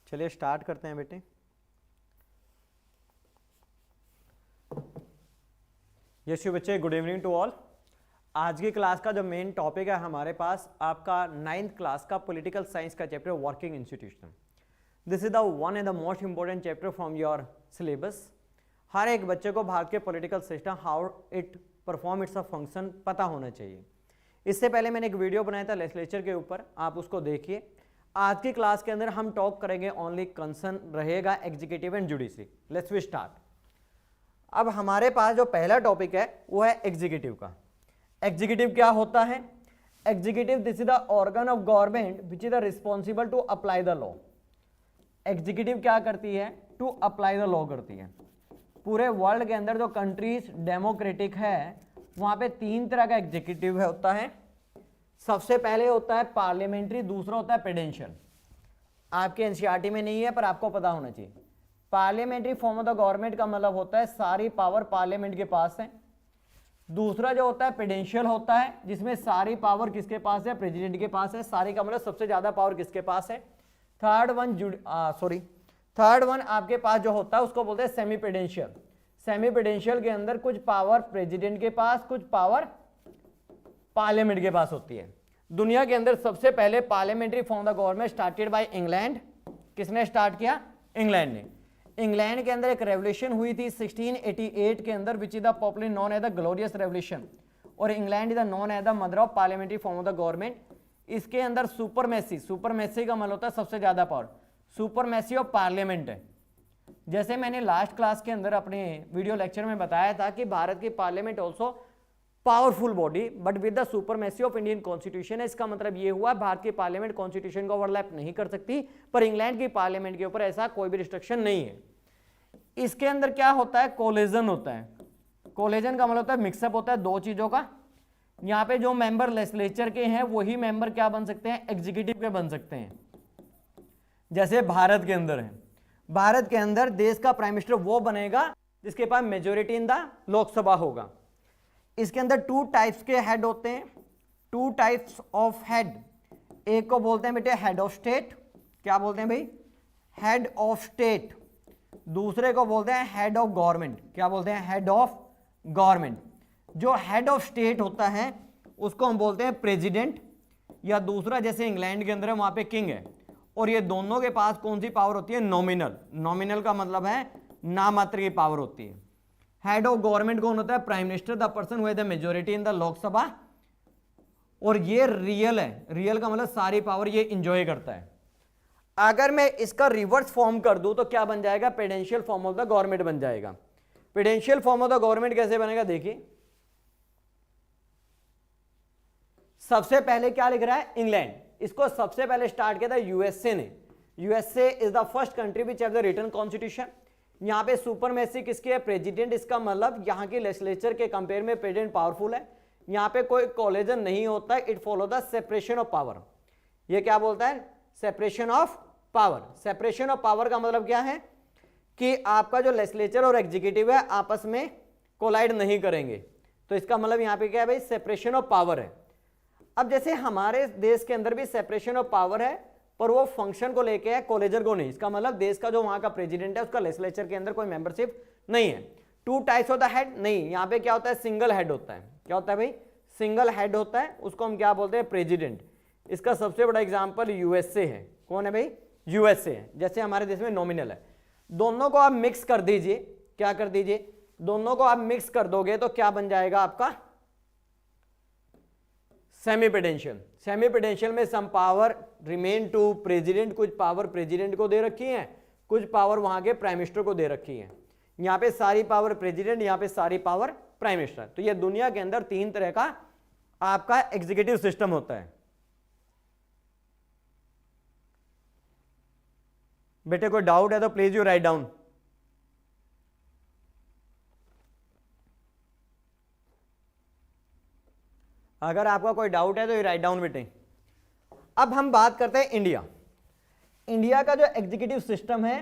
चलिए स्टार्ट करते हैं बेटे। यस यू बच्चे, गुड इवनिंग टू ऑल। आज की क्लास का जो मेन टॉपिक है हमारे पास आपका 9th क्लास का पॉलिटिकल साइंस का chapter working institution. This is the one and the most important chapter from your syllabus. हर एक बच्चे को भारत के political system how it perform its a function पता होना चाहिए। इससे पहले मैंने एक वीडियो बनाया था लेजिस्लेचर के ऊपर, आप उसको देखिए। आज की क्लास के अंदर हम टॉक करेंगे ओनली कंसर्न रहेगा executive and judiciary. Let's we start. अब हमारे पास जो पहला टॉपिक है वो है एग्जीक्यूटिव का। एग्जीक्यूटिव क्या होता है? Executive this is the organ of government which is the responsible to apply the law. Executive क्या करती है? टू अप्लाई द लॉ करती है। पूरे वर्ल्ड के अंदर जो कंट्रीज डेमोक्रेटिक है वहां पे 3 तरह का एग्जीक्यूटिव होता है। सबसे पहले होता है पार्लियामेंट्री, दूसरा होता है प्रेसिडेंशियल। आपके एनसीईआरटी में नहीं है पर आपको पता होना चाहिए। Parliamentary form of the government का मतलब होता है सारी पावर पार्लियामेंट के पास है। दूसरा जो होता है प्रेसिडेंशियल होता है जिसमें सारी पावर किसके पास है? प्रेसिडेंट के पास है। सारी का मतलब सबसे ज्यादा पावर किसके पास है? थर्ड वन आपके पास जो होता है उसको बोलते हैं सेमी प्रेसिडेंशियल। सेमी प्रेसिडेंशियल के अंदर कुछ पावर प्रेसिडेंट के पास, कुछ पावर पार्लियामेंट के पास होती है। दुनिया के अंदर सबसे पहले parliamentary form the government started by England. किसने स्टार्ट किया? इंग्लैंड ने। इंग्लैंड के अंदर एक रेवोल्यूशन हुई थी 1688 के अंदर which is the popularly known as the glorious revolution, और England is the known as the mother of parliamentary form of the government. इसके अंदर सुपरमेसी का मतलब होता है सबसे ज्यादा पावर। सुपरमेसी ऑफ पार्लियामेंट है। जैसे मैंने लास्ट क्लास के अंदर अपने वीडियो लेक्चर में बताया था कि भारत की parliament also powerful body but with the supremacy of Indian constitution है। इसका मतलब ये हुआ भारत की पार्लियामेंट कॉन्स्टिट्यूशन को ओवरलैप नहीं कर सकती, पर इंग्लैंड की पार्लियामेंट के ऊपर ऐसा कोई भी रिस्ट्रिक्शन नहीं है। इसके अंदर क्या होता है? कोलिजन होता है। कोलिजन का मतलब होता है मिक्सअप होता है दो चीजों का। यहाँ पे जो मेंबर लेजिस्लेचर के हैं वही मेंबर क्या बन सकते हैं? एग्जीक्यूटिव के बन सकते हैं। जैसे भारत के अंदर है, भारत के अंदर देश का प्राइम मिनिस्टर वो बनेगा जिसके पास मेजोरिटी इन द लोकसभा होगा। इसके अंदर 2 टाइप्स के हेड होते हैं। 2 टाइप्स ऑफ हेड। एक को बोलते हैं बेटे हेड ऑफ स्टेट। क्या बोलते हैं भाई? Head of state. दूसरे को बोलते हैं हेड ऑफ गवर्नमेंट। क्या बोलते हैं? Head of government. जो हेड ऑफ स्टेट होता है उसको हम बोलते हैं प्रेसिडेंट, या दूसरा जैसे इंग्लैंड के अंदर है वहां पे किंग है। और ये दोनों के पास कौन सी पावर होती है? नॉमिनल। नॉमिनल का मतलब है नामात्र की पावर होती है। हेड ऑफ गवर्नमेंट कौन होता है? Prime minister, the person who has the majority in the Lok Sabha. और ये रियल है। रियल का मतलब सारी पावर ये इंजॉय करता है। अगर मैं इसका रिवर्स फॉर्म कर दूं तो क्या बन जाएगा? Presidential form of the government बन जाएगा। Presidential form of the government कैसे बनेगा? देखिए, सबसे पहले क्या लिख रहा है? इंग्लैंड। इसको सबसे पहले स्टार्ट किया था यूएसए ने। USA is the first country which have the written constitution. यहाँ पे सुपरमेसी किसकी है? प्रेसिडेंट। इसका मतलब यहाँ की लेजिस्लेचर के कंपेयर में प्रेसिडेंट पावरफुल है। यहाँ पे कोई कोलिजन नहीं होता है। It follow the separation of power. ये क्या बोलता है? Separation of power. Separation of power का मतलब क्या है? कि आपका जो लेजिस्लेचर और एग्जीक्यूटिव है आपस में कोलाइड नहीं करेंगे। तो इसका मतलब यहाँ पे क्या है भाई? सेपरेशन ऑफ पावर है। अब जैसे हमारे देश के अंदर भी सेपरेशन ऑफ पावर है पर वो फंक्शन को लेके है, कोलेजर को नहीं। इसका मतलब देश का जो वहां का प्रेसिडेंट है उसका लेजिस्लेचर के अंदर कोई मेंबरशिप नहीं है। 2 टाइप्स ऑफ द हेड नहीं, यहाँ पे क्या होता है? सिंगल हेड होता है। क्या होता है भाई? सिंगल हेड होता है। उसको हम क्या बोलते हैं? प्रेसिडेंट। इसका सबसे बड़ा एग्जाम्पल यूएसए है। कौन है भाई? यूएसए है। जैसे हमारे देश में नॉमिनल है। दोनों को आप मिक्स कर दीजिए। क्या कर दीजिए? दोनों को आप मिक्स कर दोगे तो क्या बन जाएगा आपका? Semi presidential. सेमी प्रेसिडेंशियल में some power remain to president. कुछ पावर प्रेसिडेंट को दे रखी है, कुछ पावर वहां के प्राइम मिनिस्टर को दे रखी है। यहाँ पे सारी पावर प्रेसिडेंट, यहाँ पे सारी पावर प्राइम मिनिस्टर। तो ये दुनिया के अंदर 3 तरह का आपका एग्जीक्यूटिव सिस्टम होता है। बेटे कोई डाउट है तो प्लीज यू राइट डाउन। अगर आपका कोई डाउट है तो ये राइट डाउन बेटे। अब हम बात करते हैं इंडिया। इंडिया का जो एग्जीक्यूटिव सिस्टम है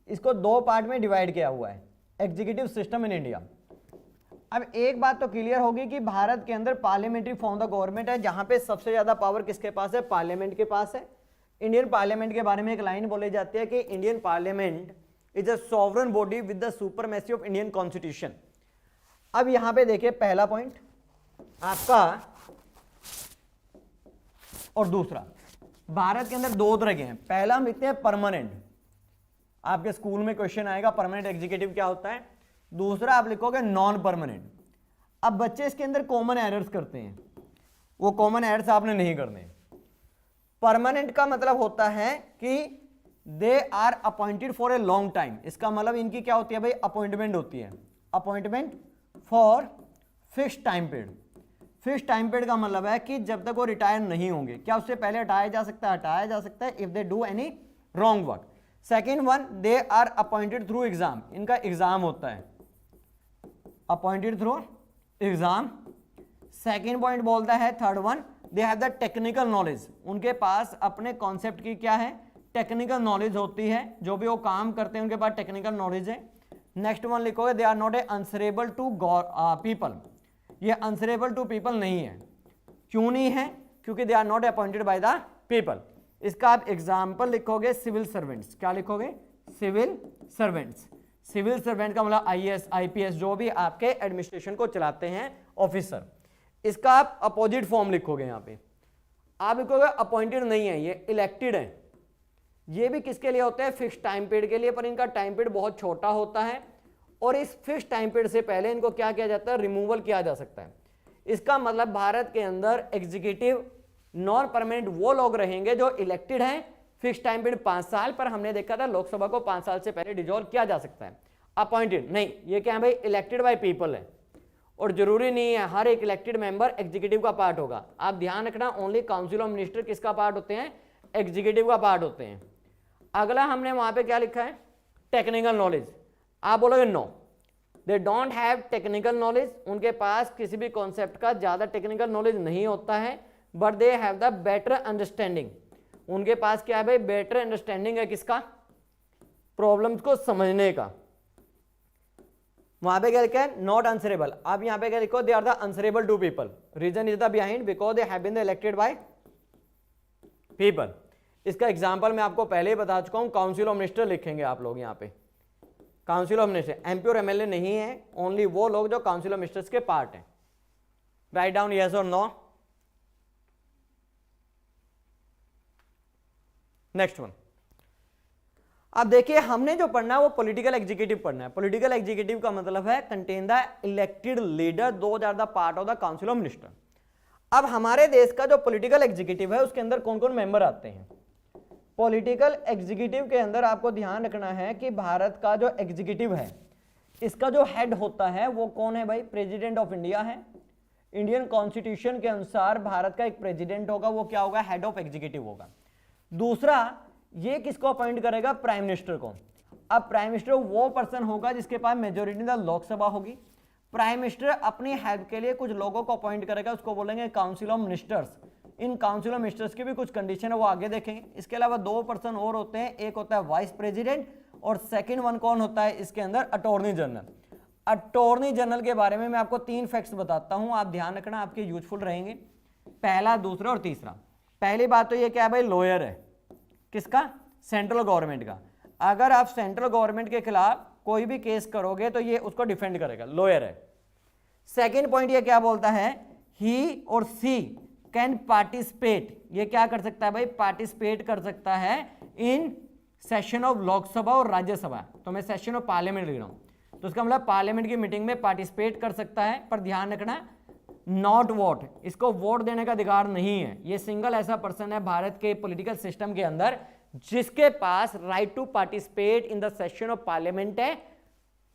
इसको 2 पार्ट में डिवाइड किया हुआ है। Executive system in India. अब एक बात तो क्लियर होगी कि भारत के अंदर parliamentary form of the government है जहां पे सबसे ज्यादा पावर किसके पास है? पार्लियामेंट के पास है। इंडियन पार्लियामेंट के बारे में एक लाइन बोली जाती है कि Indian parliament is a sovereign body with the supremacy of Indian constitution. अब यहां पे देखिए पहला पॉइंट आपका और दूसरा, भारत के अंदर दो तरह के हैं। पहला हम लिखते हैं परमानेंट, आपके स्कूल में क्वेश्चन आएगा परमानेंट एग्जीक्यूटिव क्या होता है। दूसरा आप लिखोगे नॉन परमानेंट। अब बच्चे इसके अंदर कॉमन एरर्स करते हैं, वो कॉमन एरर्स आपने नहीं करने। परमानेंट का मतलब होता है कि they are appointed for a long time. इसका मतलब इनकी क्या होती है भाई, अपॉइंटमेंट होती है, appointment for fix time period. Fix time period का मतलब है कि जब तक वो रिटायर नहीं होंगे। क्या उससे पहले हटाया जा सकता है? हटाया जा सकता है if they do any wrong work. Second one, they are appointed through exam. इनका एग्जाम होता है, appointed through exam. Second point बोलता है third one, they have the technical knowledge. उनके पास अपने कॉन्सेप्ट की क्या है, टेक्निकल नॉलेज होती है। जो भी वो काम करते हैं उनके पास टेक्निकल नॉलेज है। नेक्स्ट वन लिखोगे they are not a answerable to people. ये आंसरेबल टू पीपल नहीं है। क्यों नहीं है? क्योंकि they are not appointed by the people. इसका आप एग्जाम्पल लिखोगे सिविल सर्वेंट्स। क्या लिखोगे? Civil servants. सिविल सर्वेंट का मतलब आईएएस आईपीएस, जो भी आपके एडमिनिस्ट्रेशन को चलाते हैं ऑफिसर। इसका आप अपोजिट फॉर्म लिखोगे। यहां पे आप लिखोगे अपॉइंटेड नहीं है, ये इलेक्टेड है। ये भी किसके लिए होते हैं? फिक्स टाइम पीरियड के लिए, पर इनका टाइम पीरियड बहुत छोटा होता है और इस फिक्स टाइम पीरियड से पहले इनको क्या किया जाता है? रिमूवल किया जा सकता है। इसका मतलब भारत के अंदर एग्जीक्यूटिव नॉन परमानेंट वो लोग रहेंगे जो इलेक्टेड हैं। फिक्स टाइम पीरियड 5 साल, पर हमने देखा था लोकसभा को 5 साल से पहले डिसॉल्व किया जा सकता है। अपॉइंटेड नहीं, ये क्या है भाई? इलेक्टेड बाय पीपल है। और जरूरी नहीं है हर एक इलेक्टेड मेंबर एग्जीक्यूटिव का पार्ट होगा। आप ध्यान रखना, ओनली काउंसिल ऑफ मिनिस्टर किसका पार्ट होते हैं? एग्जीक्यूटिव का पार्ट होते हैं। अगला हमने वहां पे क्या लिखा है? Technical knowledge. आप बोलोगे no, they don't have technical knowledge. उनके पास किसी भी कॉन्सेप्ट का ज्यादा टेक्निकल नॉलेज नहीं होता है, but they have the better understanding. उनके पास क्या है भाई? बेटर अंडरस्टैंडिंग है किसका? प्रॉब्लम्स को समझने का। वहां पे क्या लिखा है? Not answerable. आप यहां पे क्या लिखो? They are the answerable to people. Reason is the behind because they have been elected by people. इसका एग्जांपल मैं आपको पहले ही बता चुका हूं, काउंसिल ऑफ मिनिस्टर लिखेंगे आप लोग यहां पे। काउंसिल ऑफ मिनिस्टर एमपी और एमएलए नहीं है, ओनली वो लोग जो काउंसिल ऑफ मिनिस्टर्स के पार्ट हैं। राइट डाउन यस और नो। नेक्स्ट वन, अब देखिए हमने जो पढ़ना है वो पॉलिटिकल एग्जीक्यूटिव पढ़ना है। पॉलिटिकल एग्जीक्यूटिव का मतलब है contain the elected leader, those are the part of the council of minister. अब हमारे देश का जो पॉलिटिकल एग्जीक्यूटिव है उसके अंदर कौन कौन मेंबर आते हैं? पॉलिटिकल एग्जीक्यूटिव के अंदर आपको ध्यान रखना है कि भारत का जो एग्जीक्यूटिव है इसका जो हेड होता है वो कौन है भाई? प्रेसिडेंट ऑफ इंडिया है। इंडियन कॉन्स्टिट्यूशन के अनुसार भारत का एक प्रेसिडेंट होगा, वो क्या होगा? हेड ऑफ एग्जीक्यूटिव होगा। दूसरा, ये किसको अपॉइंट करेगा? प्राइम मिनिस्टर को। अब प्राइम मिनिस्टर वो पर्सन होगा जिसके पास मेजोरिटी इन लोकसभा होगी। प्राइम मिनिस्टर अपनी हेल्प के लिए कुछ लोगों को अपॉइंट करेगा, उसको बोलेंगे council of ministers. In council of ministers की भी कुछ कंडीशन है, वो आगे देखेंगे। इसके अलावा 2 पर्सन और होते हैं, एक होता है वाइस प्रेसिडेंट और सेकेंड वन कौन होता है इसके अंदर? Attorney general. अटॉर्नी जनरल के बारे में मैं आपको 3 फैक्ट्स बताता हूं, आप ध्यान रखना, आपके यूजफुल रहेंगे। पहला, दूसरा और तीसरा। पहली बात तो ये क्या है भाई? लॉयर है। किसका? सेंट्रल गवर्नमेंट का। अगर आप सेंट्रल गवर्नमेंट के खिलाफ कोई भी केस करोगे तो ये उसको डिफेंड करेगा, लॉयर है। सेकेंड पॉइंट ये क्या बोलता है? ही और सी कैन पार्टिसिपेट। ये क्या कर सकता है भाई? पार्टिसिपेट कर सकता है इन सेशन ऑफ लोकसभा और राज्यसभा। तो मैं सेशन ऑफ पार्लियामेंट लिख रहा हूं, तो इसका मतलब पार्लियामेंट की मीटिंग में पार्टिसिपेट कर सकता है। पर ध्यान रखना, नॉट वोट, इसको वोट देने का अधिकार नहीं है। ये सिंगल ऐसा पर्सन है भारत के पॉलिटिकल सिस्टम के अंदर जिसके पास right to participate in the session of parliament है।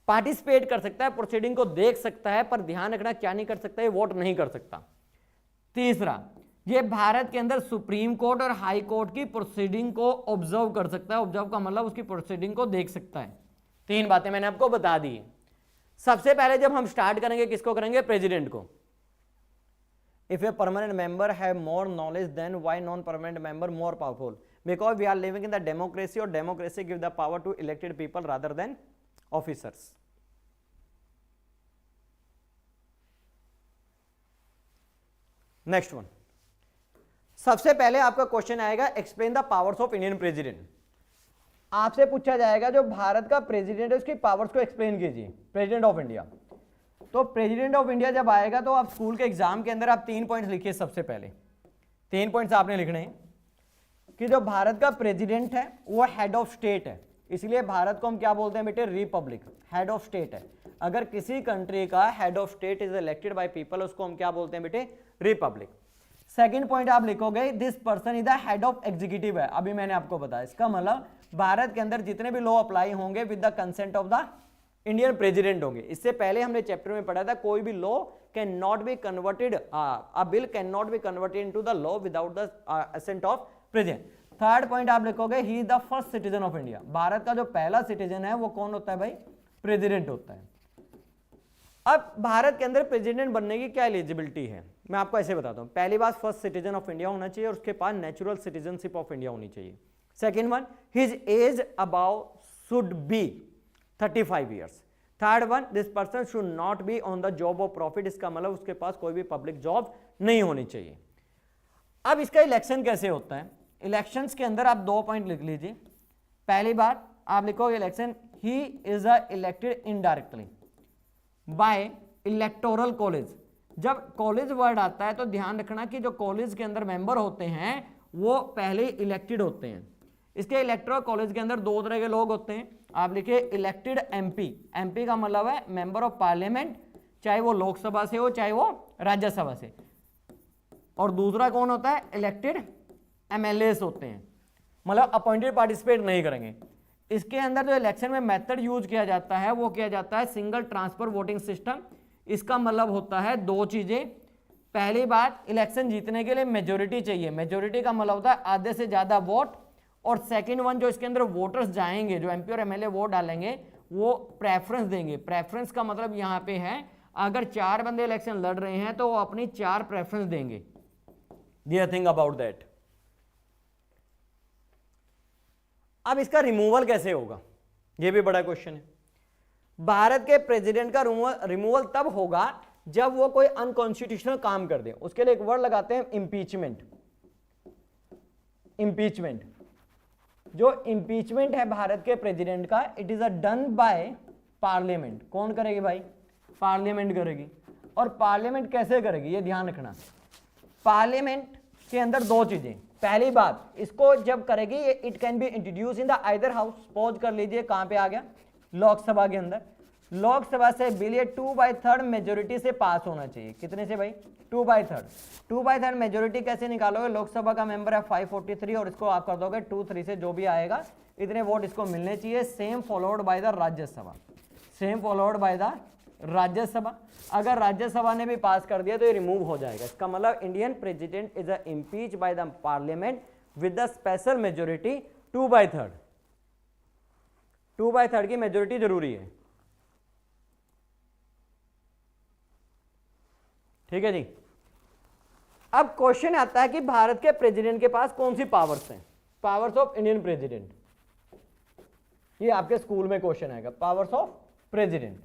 पार्टिसिपेट कर सकता है, प्रोसीडिंग को देख सकता है, पर ध्यान रखना क्या नहीं कर सकता है? वोट नहीं कर सकता। तीसरा, ये भारत के अंदर सुप्रीम कोर्ट और हाई कोर्ट की प्रोसीडिंग को ऑब्जर्व कर सकता है। ऑब्जर्व का मतलब उसकी प्रोसीडिंग को देख सकता है। 3 बातें मैंने आपको बता दी। सबसे पहले जब हम स्टार्ट करेंगे किसको करेंगे? प्रेसिडेंट को। If a permanent member have more knowledge, then why non-permanent member more powerful? Because we are living in the democracy, or democracy give the power to elected people rather than officers. Next one. सबसे पहले आपका question आएगा explain the powers of Indian president. आपसे पूछा जाएगा जो भारत का president है उसकी पावर्स को एक्सप्लेन कीजिए, प्रेसिडेंट ऑफ इंडिया। तो प्रेसिडेंट ऑफ इंडिया जब आएगा तो आप स्कूल के एग्जाम के अंदर आप 3 पॉइंट्स लिखिए। सबसे पहले 3 पॉइंट्स आपने लिखने हैं कि जो भारत का प्रेसिडेंट है वो हेड ऑफ स्टेट है, इसलिए भारत को हम क्या बोलते हैं बेटे, रिपब्लिक, हेड ऑफ स्टेट है। अगर किसी कंट्री का head of state is elected by people उसको हम क्या बोलते हैं बेटे, रिपब्लिक। सेकंड पॉइंट आप लिखोगे this person is the head of executive है, अभी मैंने आपको बताया। इसका मतलब भारत के अंदर जितने भी लॉ अप्लाई होंगे with the consent of the Indian president होंगे। इससे पहले हमने चैप्टर में पढ़ा था कोई भी law can not be converted, a bill can not be converted into the law without the assent of president. Third point आप लिखोगे he is the first citizen of India. Bharat का जो पहला सिटीजन है वो कौन होता है भाई, प्रेसिडेंट होता है। अब भारत के अंदर प्रेसिडेंट बनने की क्या एलिजिबिलिटी है, मैं आपको ऐसे बताता हूं। पहली बात फर्स्ट सिटीजन ऑफ इंडिया होना चाहिए और उसके पास नेचुरल सिटीजनशिप ऑफ इंडिया होनी चाहिए। Second one, his age above should be 35 years. Third one, this person should not be on the job of profit, इसका मतलब उसके पास कोई भी पब्लिक जॉब नहीं होनी चाहिए। अब इसका इलेक्शन कैसे होता है, इलेक्शंस के अंदर आप 2 पॉइंट लिख लीजिए। पहली बात आप लिखोगे election he is elected indirectly bye electoral college. जब कॉलेज वर्ड आता है तो ध्यान रखना कि जो कॉलेज के अंदर मेंबर होते हैं वो पहले इलेक्टेड होते हैं। इसके इलेक्टोरल कॉलेज के अंदर 2 तरह के लोग होते हैं। आप लिखिए इलेक्टेड एमपी, एमपी का मतलब है मेंबर ऑफ पार्लियामेंट, चाहे वो लोकसभा से हो चाहे वो राज्यसभा से। और दूसरा कौन होता है, इलेक्टेड एमएलएस होते हैं, मतलब अपॉइंटेड पार्टिसिपेट नहीं करेंगे। इसके अंदर जो इलेक्शन में मेथड यूज किया जाता है वो किया जाता है सिंगल ट्रांसफर वोटिंग सिस्टम। इसका मतलब होता है 2 चीजें। पहली बात, इलेक्शन जीतने के लिए मेजोरिटी चाहिए, मेजोरिटी का मतलब होता है आधे से ज्यादा वोट। और सेकंड वन, जो इसके अंदर वोटर्स जाएंगे, जो एमपी और एमएलए वोट डालेंगे वो प्रेफरेंस देंगे। प्रेफरेंस का मतलब यहाँ पे है अगर 4 बंदे इलेक्शन लड़ रहे हैं तो वो अपनी 4 प्रेफरेंस देंगे। Dear think about that. अब इसका रिमूवल कैसे होगा, यह भी बड़ा क्वेश्चन है। भारत के प्रेसिडेंट का रिमूवल तब होगा जब वो कोई अनकॉन्स्टिट्यूशनल काम कर दे। उसके लिए एक वर्ड लगाते हैं इम्पीचमेंट। इम्पीचमेंट, जो इम्पीचमेंट है भारत के प्रेसिडेंट का, it is a done by parliament. कौन करेगी भाई, पार्लियामेंट करेगी। और पार्लियामेंट कैसे करेगी ये ध्यान रखना। पार्लियामेंट के अंदर 2 चीजें। पहली बात, इसको जब करेगी it can be introduce in the either house. Suppose कर लीजिए कहां पे आ गया, लोकसभा के अंदर। लोकसभा से बिल ये 2/3 मेजोरिटी से पास होना चाहिए। कितने से भाई, 2/3। 2/3 मेजोरिटी कैसे निकालोगे, लोकसभा का मेंबर है 543 और इसको आप कर दोगे 2/3 से, जो भी आएगा इतने वोट इसको मिलने चाहिए। Same followed by the Rajya Sabha, same followed by the Rajya Sabha. अगर राज्यसभा ने भी पास कर दिया तो ये रिमूव हो जाएगा। इसका मतलब Indian president is impeach by the parliament with the special majority 2/3। 2/3 की मेजोरिटी जरूरी है, ठीक है जी। अब क्वेश्चन आता है कि भारत के प्रेसिडेंट के पास कौन सी पावर्स हैं, पावर्स ऑफ इंडियन प्रेसिडेंट। ये आपके स्कूल में क्वेश्चन आएगा, पावर्स ऑफ प्रेसिडेंट।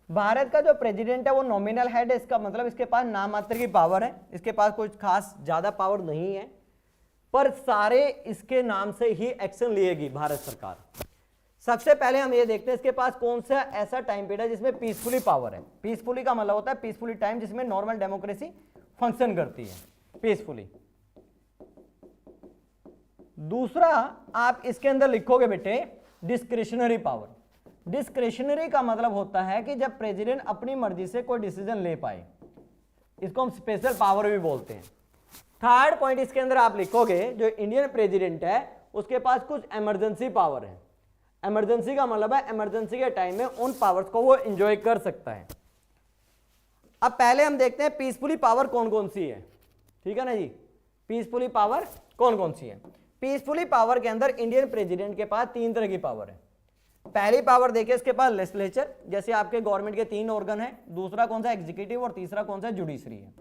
भारत का जो प्रेसिडेंट है वो नॉमिनल हेड है, इसका मतलब इसके पास नाम मात्र की पावर है, इसके पास कोई खास ज्यादा पावर नहीं है, पर सारे इसके नाम से ही एक्शन लिएगी भारत सरकार। सबसे पहले हम ये देखते हैं इसके पास कौन सा ऐसा टाइम पीरियड है जिसमें पीसफुली पावर है। पीसफुली का मतलब होता है पीसफुली टाइम जिसमें नॉर्मल डेमोक्रेसी फंक्शन करती है, पीसफुली। दूसरा आप इसके अंदर लिखोगे बेटे डिस्क्रिशनरी पावर। डिस्क्रिशनरी का मतलब होता है कि जब प्रेसिडेंट अपनी मर्जी से कोई डिसीजन ले पाए, इसको हम स्पेशल पावर भी बोलते हैं। थर्ड पॉइंट इसके अंदर आप लिखोगे जो इंडियन प्रेसिडेंट है उसके पास कुछ इमरजेंसी पावर है। इमरजेंसी का मतलब है इमरजेंसी के टाइम में उन पावर्स को वो एंजॉय कर सकता है। अब पहले हम देखते हैं पीसफुली पावर कौन कौन सी है, ठीक है ना जी। पीसफुली पावर कौन कौन सी है, पीसफुली पावर के अंदर इंडियन प्रेसिडेंट के पास 3 तरह की पावर है। पहली पावर देखिए इसके पास लेजिस्लेचर, जैसे आपके गवर्नमेंट के 3 ऑर्गन है। दूसरा कौन सा, एग्जीक्यूटिव, और तीसरा कौन सा, जुडिशरी है।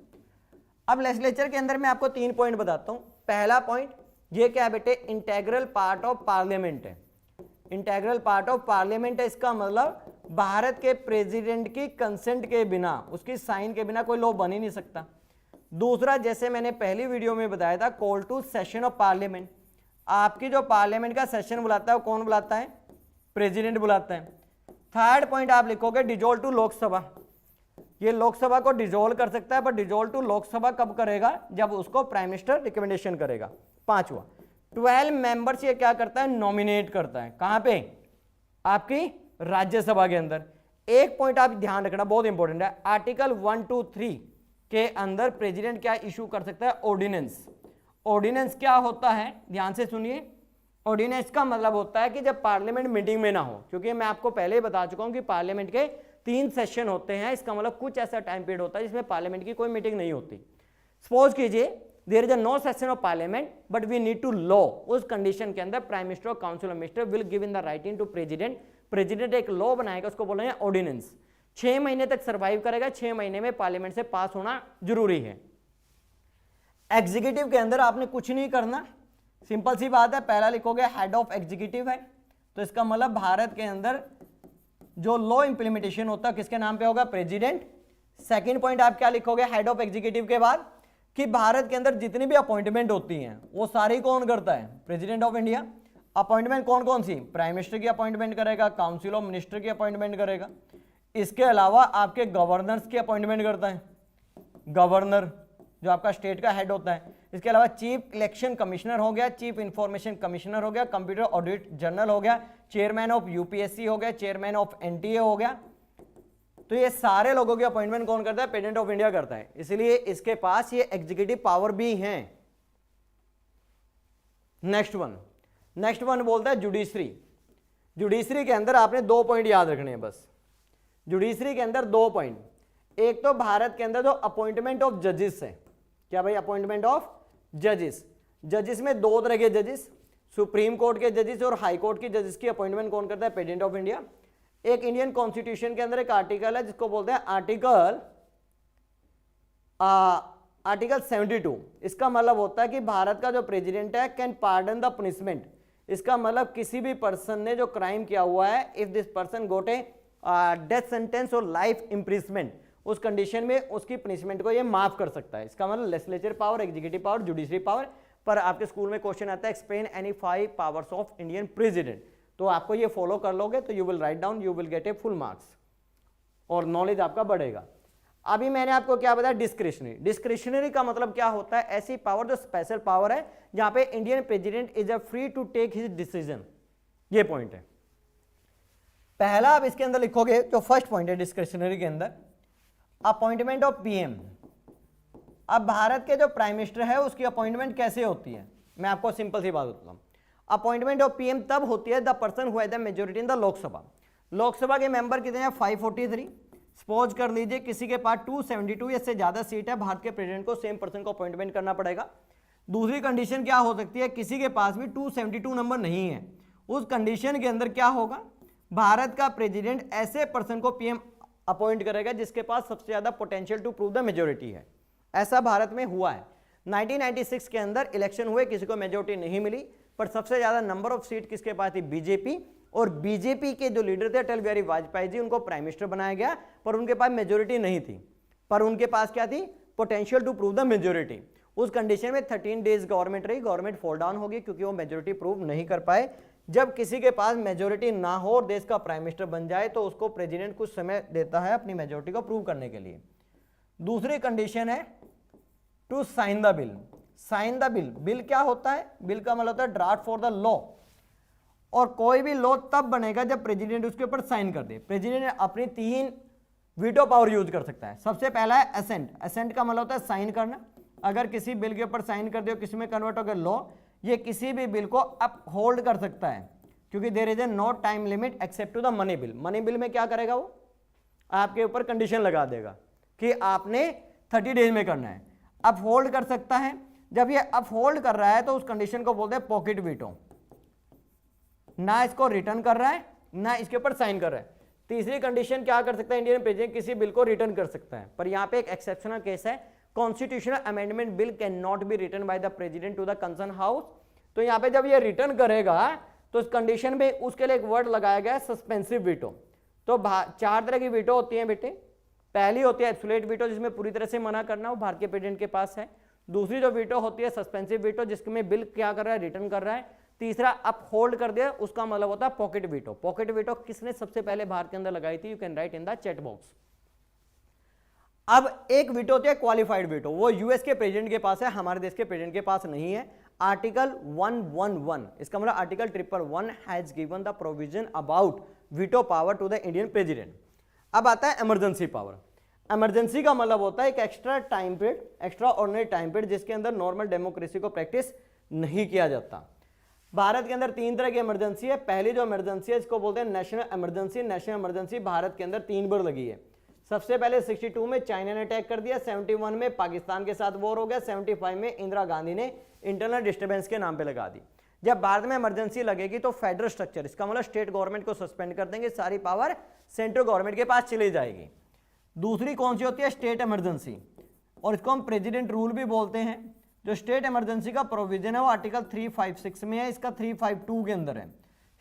अब लेजिस्लेचर के अंदर मैं आपको 3 पॉइंट बताता हूं। पहला पॉइंट ये क्या है बेटे, इंटेग्रल पार्ट ऑफ पार्लियामेंट है। इंटेग्रल पार्ट ऑफ पार्लियामेंट है, इसका मतलब भारत के प्रेसिडेंट की कंसेंट के बिना, उसकी साइन के बिना कोई लॉ बन ही नहीं सकता। दूसरा, जैसे मैंने पहली वीडियो में बताया था, call to session of parliament. आपकी जो पार्लियामेंट का सेशन बुलाता है वो कौन बुलाता है? प्रेसिडेंट बुलाता है। थर्ड पॉइंट आप लिखोगे डिजोल्व टू लोकसभा। ये लोकसभा को डिजोल्व कर सकता है, पर डिजोल्व टू लोकसभा कब करेगा? जब उसको प्राइम मिनिस्टर रिकमेंडेशन करेगा। पांचवा, 12 मेंबर्स ये क्या करता है? नॉमिनेट करता है। कहां पे? आपकी राज्यसभा के अंदर। एक पॉइंट आप ध्यान रखना, बहुत इंपॉर्टेंट है, आर्टिकल 1, 2, 3 के अंदर प्रेसिडेंट क्या इशू कर सकता है? ऑर्डिनेंस। ऑर्डिनेंस क्या होता है? ध्यान से सुनिए। ऑर्डिनेंस का मतलब होता है कि जब पार्लियामेंट मीटिंग में ना हो, क्योंकि मैं आपको पहले ही बता चुका हूं कि पार्लियामेंट के 3 सेशन होते हैं। इसका मतलब कुछ ऐसा टाइम पीरियड होता है जिसमें पार्लियामेंट की कोई मीटिंग नहीं होती। सपोज कीजिए there is a no session of parliament but we need to law. उस कंडीशन के अंदर प्राइम मिनिस्टर और council of minister will give in the writing to president. President एक लॉ बनाएगा, उसको बोलेंगे ऑर्डिनेंस। 6 महीने तक सर्वाइव करेगा, 6 महीने में पार्लियामेंट से पास होना जरूरी है। एग्जीक्यूटिव के अंदर आपने कुछ नहीं करना, सिंपल सी बात है। पहला लिखोगे हेड ऑफ एग्जीक्यूटिव है, तो इसका मतलब भारत के अंदर जो लॉ इंप्लीमेंटेशन होता है किसके नाम पे होगा? प्रेसिडेंट। सेकंड पॉइंट आप क्या लिखोगे हेड ऑफ एग्जीक्यूटिव के बाद? कि भारत के अंदर जितनी भी अपॉइंटमेंट होती हैं वो सारी कौन करता है? President of India. अपॉइंटमेंट कौन कौन सी? प्राइम मिनिस्टर की अपॉइंटमेंट करेगा, काउंसिल ऑफ मिनिस्टर की अपॉइंटमेंट करेगा। इसके अलावा आपके गवर्नर्स की अपॉइंटमेंट करता है, गवर्नर जो आपका स्टेट का हेड होता है। इसके अलावा चीफ इलेक्शन कमिश्नर हो गया, चीफ इंफॉर्मेशन कमिश्नर हो गया, कंप्यूटर ऑडिट जनरल हो गया, चेयरमैन ऑफ यूपीएससी हो गया, चेयरमैन ऑफ एनटीए हो गया। तो ये सारे लोगों की अपॉइंटमेंट कौन करता है? प्रेसिडेंट ऑफ इंडिया करता है। इसलिए इसके पास ये एग्जीक्यूटिव पावर भी है। नेक्स्ट वन बोलता है जुडिशरी। जुडिशरी के अंदर आपने 2 पॉइंट याद रखने हैं बस। जुडिशरी के अंदर 2 पॉइंट, एक तो भारत के अंदर जो अपॉइंटमेंट ऑफ जजेस है। क्या भाई? अपॉइंटमेंट ऑफ जजेस। जजेस में 2 तरह के जजेस, सुप्रीम कोर्ट के जजेस और हाई कोर्ट के जजेस की अपॉइंटमेंट कौन करता है? President of India. एक इंडियन कॉन्स्टिट्यूशन के अंदर एक आर्टिकल है जिसको बोलते हैं आर्टिकल 72। इसका मतलब होता है कि भारत का जो प्रेसिडेंट है कैन पार्डन द पनिशमेंट। इसका मतलब किसी भी पर्सन ने जो क्राइम किया हुआ है, if this person got a death sentence और लाइफ इंप्रिजमेंट, उस कंडीशन में उसकी पनिशमेंट को ये माफ कर सकता है। इसका मतलब legislature power, executive power, judiciary power. पर आपके स्कूल में क्वेश्चन आता है explain any 5 powers of Indian president, तो आपको ये फॉलो कर लोगे तो you will write down, you will get a full marks और नॉलेज आपका बढ़ेगा। अभी मैंने आपको क्या बताया? डिस्क्रिशनरी। डिस्क्रिशनरी का मतलब क्या होता है? ऐसी पावर जो स्पेशल पावर है जहां पे Indian president is a free to take his decision. ये पॉइंट है पहला। आप इसके अंदर लिखोगे जो फर्स्ट पॉइंट है डिस्क्रिशनरी के अंदर, अपॉइंटमेंट ऑफ पीएम। अब भारत के जो प्राइम मिनिस्टर है उसकी अपॉइंटमेंट कैसे होती है? मैं आपको सिंपल सी बात बताता हूं। अपॉइंटमेंट ऑफ पीएम तब होती है the person who has the majority in the Lok Sabha. Lok Sabha के मेंबर कितने हैं? 543। सपोज कर लीजिए किसी के पास 272 या से ज्यादा सीट है, भारत के प्रेसिडेंट को सेम पर्सन को अपॉइंटमेंट करना पड़ेगा। दूसरी कंडीशन क्या हो सकती है? किसी के पास भी 272 नंबर नहीं है, उस कंडीशन के अंदर क्या होगा? भारत का प्रेसिडेंट ऐसे पर्सन को पीएम अपॉइंट करेगा जिसके पास सबसे ज्यादा potential to prove the majority है। ऐसा भारत में हुआ है। 1996 के अंदर इलेक्शन हुए, किसी को मेजोरिटी नहीं मिली, पर सबसे ज्यादा नंबर ऑफ सीट किसके पास थी? बीजेपी। और बीजेपी के जो लीडर थे अटल बिहारी वाजपेयी जी, उनको प्राइम मिनिस्टर बनाया गया, पर उनके पास मेजोरिटी नहीं थी। पर उनके पास क्या थी? Potential to prove the majority. उस कंडीशन में 13 डेज गवर्नमेंट रही, गवर्नमेंट फॉल डाउन होगी क्योंकि वो मेजोरिटी प्रूव नहीं कर पाए। जब किसी के पास मेजोरिटी ना हो और देश का प्राइम मिनिस्टर बन जाए तो उसको प्रेसिडेंट कुछ समय देता है अपनी मेजोरिटी को प्रूव करने के लिए। दूसरी कंडीशन है to sign the bill. Sign the bill. Bill क्या होता है? बिल का मतलब होता है ड्राफ्ट फॉर द लॉ। और कोई भी लॉ तब बनेगा जब प्रेसिडेंट उसके ऊपर साइन कर दे। प्रेसिडेंट अपनी 3 वीटो पावर यूज कर सकता है। सबसे पहला है असेंट। असेंट का मतलब होता है साइन करना। अगर किसी बिल के ऊपर साइन कर दे किसी में कन्वर्ट होकर लॉ, ये किसी भी बिल को अप होल्ड कर सकता है, क्योंकि there is a no time limit except to the money bill. Money bill में क्या करेगा? वो आपके ऊपर कंडीशन लगा देगा कि आपने 30 डेज में करना है। अप होल्ड कर सकता है। जब ये अप होल्ड कर रहा है तो उस कंडीशन को बोलते हैं पॉकेट वीटो। ना इसको रिटर्न कर रहा है ना इसके ऊपर साइन कर रहा है। तीसरी कंडीशन क्या कर सकता है? इंडियन प्रेसिडेंट किसी बिल को रिटर्न कर सकता है, पर यहां पे एक एक्सेप्शनल केस है, constitutional amendment bill can not be written by the president to the concern house. तो यहां पे जब ये रिटर्न करेगा तो इस कंडीशन में उसके लिए एक वर्ड लगाया गया है सस्पेंसिव वीटो। तो 4 तरह की वीटो होती है बेटे। पहली होती है एब्सोल्यूट वीटो, जिसमें पूरी तरह से मना करना, वो भारत के प्रेसिडेंट के पास है। दूसरी जो वीटो होती है सस्पेंसिव वीटो, जिसमें बिल क्या कर रहा है, रिटर्न कर रहा है। तीसरा अप होल्ड कर दिया, उसका मतलब होता है पॉकेट वीटो। पॉकेट वीटो किसने सबसे पहले भारत के अंदर लगाई थी, you can right in the chat box. अब एक वीटो होती है क्वालिफाइड वीटो, वो यूएस के प्रेसिडेंट के पास है, हमारे देश के प्रेसिडेंट के पास नहीं है। आर्टिकल 111, इसका मतलब article 111 has given the provision about veto power to the Indian president. अब आता है इमरजेंसी पावर। इमरजेंसी का मतलब होता है एक extra time period, extra ordinary time period, जिसके अंदर नॉर्मल डेमोक्रेसी को प्रैक्टिस नहीं किया जाता। भारत के अंदर 3 तरह की इमरजेंसी है। पहली जो इमरजेंसी है इसको बोलते हैं national emergency. National emergency Bharat के अंदर 3 बार लगी है। सबसे पहले 62 में चाइना ने अटैक कर दिया, 71 में पाकिस्तान के साथ वॉर हो गया, 75 में इंदिरा गांधी ने इंटरनल डिस्टर्बेंस के नाम पे लगा दी। जब भारत में इमरजेंसी लगेगी तो फेडरल स्ट्रक्चर, इसका मतलब स्टेट गवर्नमेंट को सस्पेंड कर देंगे, सारी पावर सेंट्रल गवर्नमेंट के पास चली जाएगी। दूसरी कौन सी होती है, स्टेट इमरजेंसी, और इसको हम प्रेसिडेंट रूल भी बोलते हैं। जो स्टेट इमरजेंसी का प्रोविजन है वो आर्टिकल 356 में है, इसका 352 के अंदर है।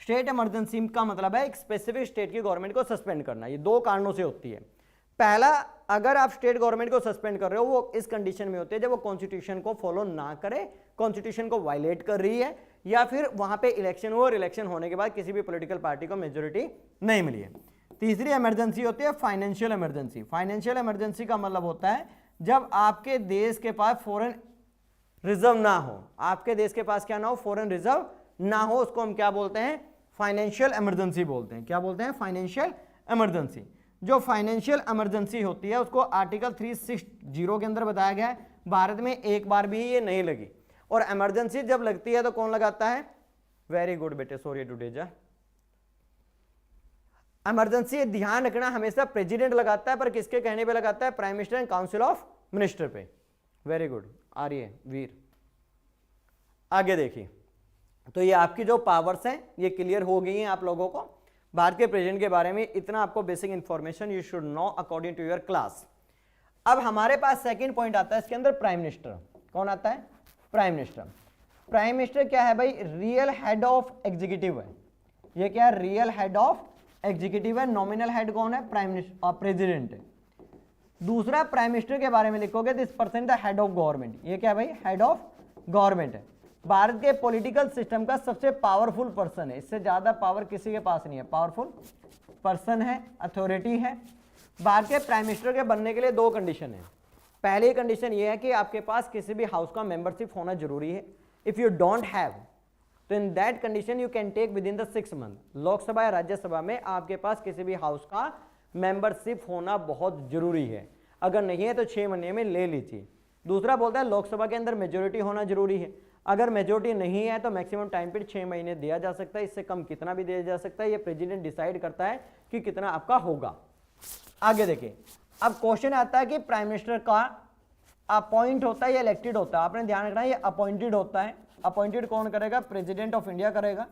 स्टेट इमरजेंसी का मतलब है एक स्पेसिफिक स्टेट की गवर्नमेंट को सस्पेंड करना। ये 2 कारणों से होती है। पहला, अगर आप स्टेट गवर्नमेंट को सस्पेंड कर रहे हो, वो इस कंडीशन में होती है जब वो कॉन्स्टिट्यूशन को फॉलो ना करे, कॉन्स्टिट्यूशन को वायलेट कर रही है, या फिर वहां पे इलेक्शन हुआ और इलेक्शन होने के बाद किसी भी पॉलिटिकल पार्टी को मेजोरिटी नहीं मिली है। तीसरी इमरजेंसी होती है फाइनेंशियल इमरजेंसी। फाइनेंशियल इमरजेंसी का मतलब होता है जब आपके देश के पास फॉरेन रिजर्व ना हो, आपके देश के पास क्या ना हो, फॉरेन रिजर्व ना हो, उसको हम क्या बोलते हैं, फाइनेंशियल इमरजेंसी बोलते हैं। क्या बोलते हैं, फाइनेंशियल इमरजेंसी। जो फाइनेंशियल इमरजेंसी होती है उसको आर्टिकल 360 के अंदर बताया गया है। भारत में एक बार भी ये नहीं लगी, और इमरजेंसी जब लगती है तो कौन लगाता है, वेरी गुड बेटे, सॉरी टुडेजा। इमरजेंसी ध्यान रखना हमेशा प्रेसिडेंट लगाता है, पर किसके कहने पे लगाता है, prime minister and council of minister पे। वेरी गुड आर्य वीर। आगे देखिए, तो ये आपकी जो पावर्स हैं ये क्लियर हो गई हैं आप लोगों को। भारत के प्रेसिडेंट के बारे में इतना आपको basic information you should know according to your class. अब हमारे पास सेकंड पॉइंट आता है इसके अंदर, प्राइम मिनिस्टर। कौन आता है, प्राइम मिनिस्टर। प्राइम मिनिस्टर क्या है भाई, रियल हेड ऑफ एग्जीक्यूटिव है। ये क्या है, रियल हेड ऑफ एग्जीक्यूटिव है। नॉमिनल हेड कौन है, प्राइम मिनिस्टर और प्रेसिडेंट है। दूसरा, प्राइम मिनिस्टर के बारे में लिखोगे this person the head of government. ये क्या है भाई, हेड ऑफ गवर्नमेंट है। भारत के पॉलिटिकल सिस्टम का सबसे पावरफुल पर्सन है, इससे ज्यादा पावर किसी के पास नहीं है, पावरफुल पर्सन है, अथॉरिटी है। भारत के प्राइम मिनिस्टर के बनने के लिए 2 कंडीशन है। पहली कंडीशन ये है कि आपके पास किसी भी हाउस का मेंबरशिप होना जरूरी है। इफ यू डोंट हैव, तो in that condition you can take with in the 6 month. Lok Sabha या राज्यसभा में आपके पास किसी भी हाउस का मेंबरशिप होना बहुत जरूरी है, अगर नहीं है तो 6 महीने में ले लीजिए। दूसरा बोलता है लोकसभा के अंदर मेजोरिटी होना जरूरी है, अगर मेजोरिटी नहीं है तो मैक्सिमम टाइम पीरियड 6 महीने दिया जा सकता है, इससे कम कितना भी दिया जा सकता है, ये प्रेसिडेंट डिसाइड करता है कि कितना आपका होगा। आगे देखिए, अब क्वेश्चन आता है कि प्राइम मिनिस्टर का अपॉइंट होता है या इलेक्टेड होता है। आपने ध्यान रखना, ये अपॉइंटेड होता है। अपॉइंटेड कौन करेगा, प्रेसिडेंट ऑफ इंडिया करेगा।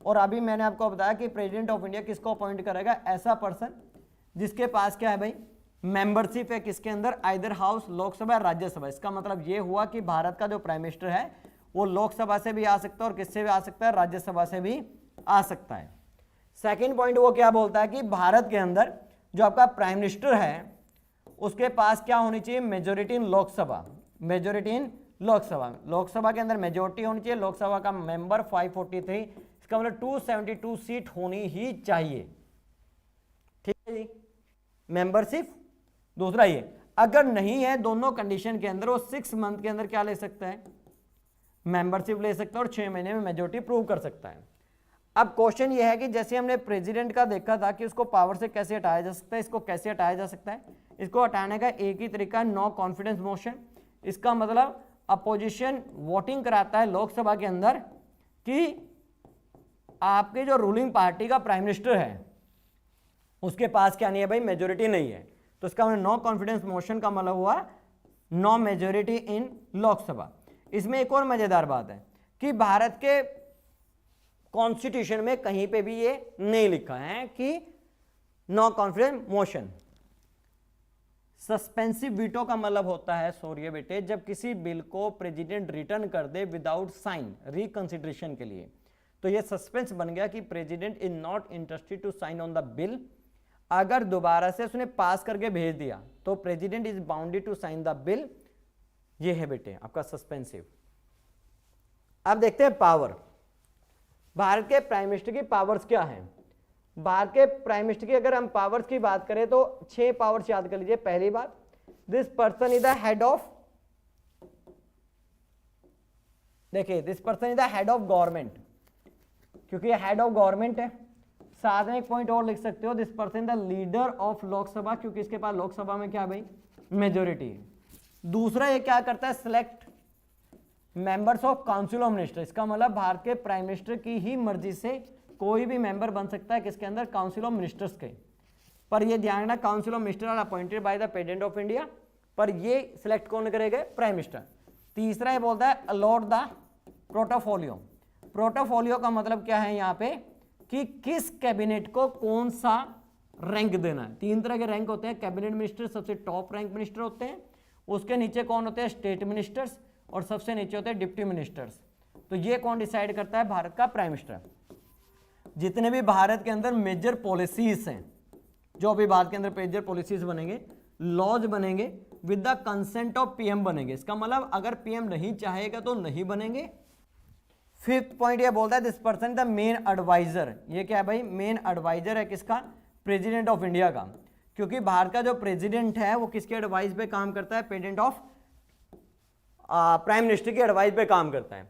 और अभी मैंने आपको बताया कि प्रेसिडेंट ऑफ इंडिया किसको अपॉइंट करेगा, ऐसा पर्सन जिसके पास क्या है भाई, मेंबरशिप है किसके अंदर, आइदर हाउस, लोकसभा, राज्यसभा। इसका मतलब ये हुआ कि भारत का जो प्राइम मिनिस्टर है वो लोकसभा से भी आ सकता है और किससे भी आ सकता है, राज्यसभा से भी आ सकता है। सेकंड पॉइंट वो क्या बोलता है कि भारत के अंदर जो आपका प्राइम मिनिस्टर है उसके पास क्या होनी चाहिए, majority in Lok Sabha. Majority in Lok Sabha, Lok Sabha के अंदर मेजोरिटी होनी चाहिए। लोकसभा का मेंबर 543, इसका मतलब 272 सीट होनी ही चाहिए। ठीक है जी, मेंबरशिप। दूसरा ये, अगर नहीं है दोनों कंडीशन के अंदर, वो 6 मंथ के अंदर क्या ले सकता है, मेंबरशिप ले सकता है, और 6 महीने में मेजोरिटी प्रूव कर सकता है। अब क्वेश्चन ये है कि जैसे हमने प्रेसिडेंट का देखा था कि उसको पावर से कैसे हटाया जा सकता है, इसको कैसे हटाया जा सकता है। इसको हटाने का एक ही तरीका, नो कॉन्फिडेंस मोशन। इसका मतलब अपोजिशन वोटिंग कराता है लोकसभा के अंदर कि आपके जो रूलिंग पार्टी का प्राइम मिनिस्टर है उसके पास क्या नहीं है भाई, मेजोरिटी नहीं है। तो इसका मतलब नो कॉन्फिडेंस मोशन का मतलब हुआ नो मेजोरिटी इन लोकसभा। इसमें एक और मजेदार बात है कि भारत के कॉन्स्टिट्यूशन में कहीं पे भी ये नहीं लिखा है कि no confidence motion. Suspensive veto का मतलब होता है, सॉरी बेटे, जब किसी बिल को प्रेसिडेंट रिटर्न कर दे विदाउट साइन रिकंसिडरेशन के लिए, तो ये सस्पेंस बन गया कि president is not interested to sign on the bill अगर दोबारा से उसने पास करके भेज दिया तो president is bounded to sign the bill. ये है बेटे आपका सस्पेंसिव। अब देखते हैं पावर। भारत के प्राइम मिनिस्टर की पावर्स क्या हैं। भारत के प्राइम मिनिस्टर की अगर हम पावर्स की बात करें तो 6 पावर्स याद कर लीजिए। पहली बात, this person is the head of, देखिए this person is the head of government, क्योंकि ये हेड ऑफ गवर्नमेंट है। साथ में एक पॉइंट और लिख सकते हो, this person the leader of Lok Sabha, क्योंकि इसके पास लोकसभा में क्या भाई मेजोरिटी है। दूसरा ये क्या करता है, select members of council of minister. इसका मतलब भारत के प्राइम मिनिस्टर की ही मर्जी से कोई भी मेंबर बन सकता है किसके अंदर, काउंसिल ऑफ मिनिस्टर्स के। पर ये ध्यान रखना council of minister are appointed by the president of India, पर ये सिलेक्ट कौन करेगा, प्राइम मिनिस्टर। तीसरा ये बोलता है अलॉट द प्रोटोफोलियो। प्रोटोफोलियो का मतलब क्या है यहाँ पे कि किस कैबिनेट को कौन सा रैंक देना है। 3 तरह के रैंक होते हैं, कैबिनेट मिनिस्टर सबसे टॉप रैंक मिनिस्टर होते हैं, उसके नीचे कौन होते हैं, स्टेट मिनिस्टर्स, और सबसे नीचे होते हैं डिप्टी मिनिस्टर्स। तो ये कौन डिसाइड करता है, भारत का प्राइम मिनिस्टर। जितने भी भारत के अंदर मेजर पॉलिसीज हैं, जो अभी भारत के अंदर मेजर पॉलिसीज बनेंगे, लॉज बनेंगे, with the consent of PM बनेंगे। इसका मतलब अगर पीएम नहीं चाहेगा तो नहीं बनेंगे। 5th पॉइंट ये बोलता है this person the main adviser. ये क्या है भाई, मेन एडवाइजर है किसका, प्रेसिडेंट ऑफ इंडिया का, क्योंकि भारत का जो प्रेसिडेंट है वो किसके एडवाइस पे काम करता है, प्रेसिडेंट ऑफ प्राइम मिनिस्टर की एडवाइस पे काम करता है।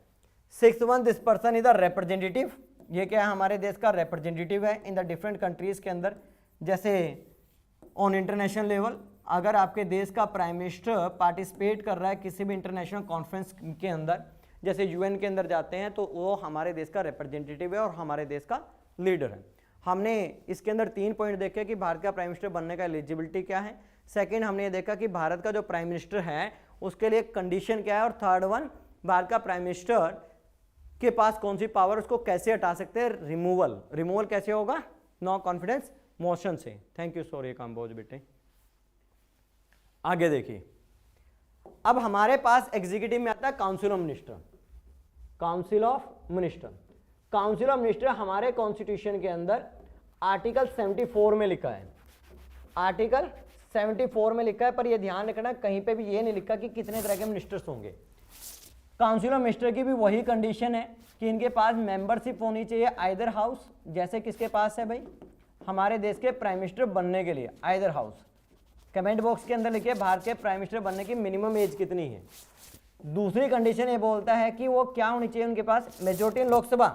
6th one, this person is the representative. ये क्या है, हमारे देश का रिप्रेजेंटेटिव है इन द डिफरेंट कंट्रीज के अंदर। जैसे ऑन इंटरनेशनल लेवल अगर आपके देश का प्राइम मिनिस्टर पार्टिसिपेट कर रहा है किसी भी इंटरनेशनल कॉन्फ्रेंस के अंदर, जैसे यूएन के अंदर जाते हैं, तो वो हमारे देश का रिप्रेजेंटेटिव है और हमारे देश का लीडर है। हमने इसके अंदर 3 पॉइंट देखे कि भारत का प्राइम मिनिस्टर बनने का एलिजिबिलिटी क्या है। सेकंड, हमने ये देखा कि भारत का जो प्राइम मिनिस्टर है उसके लिए कंडीशन क्या है। और थर्ड वन, भारत का प्राइम मिनिस्टर के पास कौन सी पावर, उसको कैसे हटा सकते हैं, रिमूवल कैसे होगा, नो कॉन्फिडेंस मोशन से। थैंक यू, सॉरी काम्बोज बेटे। आगे देखिए, अब हमारे पास एग्जीक्यूटिव में आता है council of minister. Council of minister, council of minister हमारे कॉन्स्टिट्यूशन के अंदर आर्टिकल 74 में लिखा है। आर्टिकल 74 में लिखा है, पर यह ध्यान रखना कहीं पे भी ये नहीं लिखा कि कितने तरह के मिनिस्टर्स होंगे। काउंसिल ऑफ मिनिस्टर की भी वही कंडीशन है कि इनके पास मेंबरशिप होनी चाहिए आइदर हाउस, जैसे किसके पास है भाई, हमारे देश के प्राइम मिनिस्टर बनने के लिए आइदर हाउस। कमेंट बॉक्स के अंदर लिखिए भारत के प्राइम मिनिस्टर बनने की मिनिमम एज कितनी है। दूसरी कंडीशन ये बोलता है कि वो क्या होनी चाहिए, उनके पास मेजोरिटी इन लोकसभा,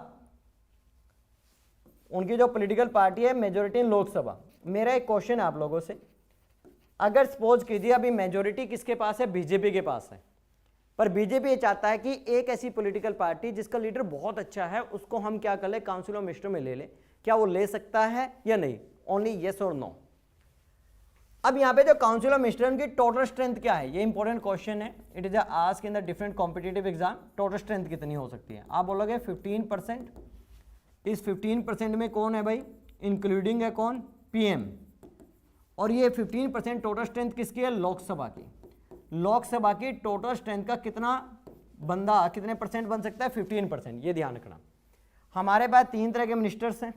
उनकी जो पॉलिटिकल पार्टी है मेजोरिटी इन लोकसभा। मेरा एक क्वेश्चन है आप लोगों से, अगर सपोज कीजिए अभी मेजोरिटी किसके पास है, बीजेपी के पास है, पर बीजेपी ये चाहता है कि एक ऐसी पॉलिटिकल पार्टी जिसका लीडर बहुत अच्छा है उसको हम क्या कर ले, काउंसिल ऑफ मिनिस्टर में ले ले, क्या वो ले सकता है या नहीं, ओनली येस और नो। अब यहाँ पे जो काउंसिल ऑफ मिनिस्टर उनकी टोटल स्ट्रेंथ क्या है, ये इंपॉर्टेंट क्वेश्चन है। It is asked in the different competitive exam, total strength कितनी हो सकती है। आप बोलोगे 15%। इस 15% में कौन है भाई, इंक्लूडिंग है कौन, पीएम। और ये 15% टोटल स्ट्रेंथ किसकी है, लोकसभा की। लोकसभा की टोटल स्ट्रेंथ का कितना बंदा, कितने परसेंट बन सकता है, 15%। ये ध्यान रखना। हमारे पास 3 तरह के मिनिस्टर्स हैं,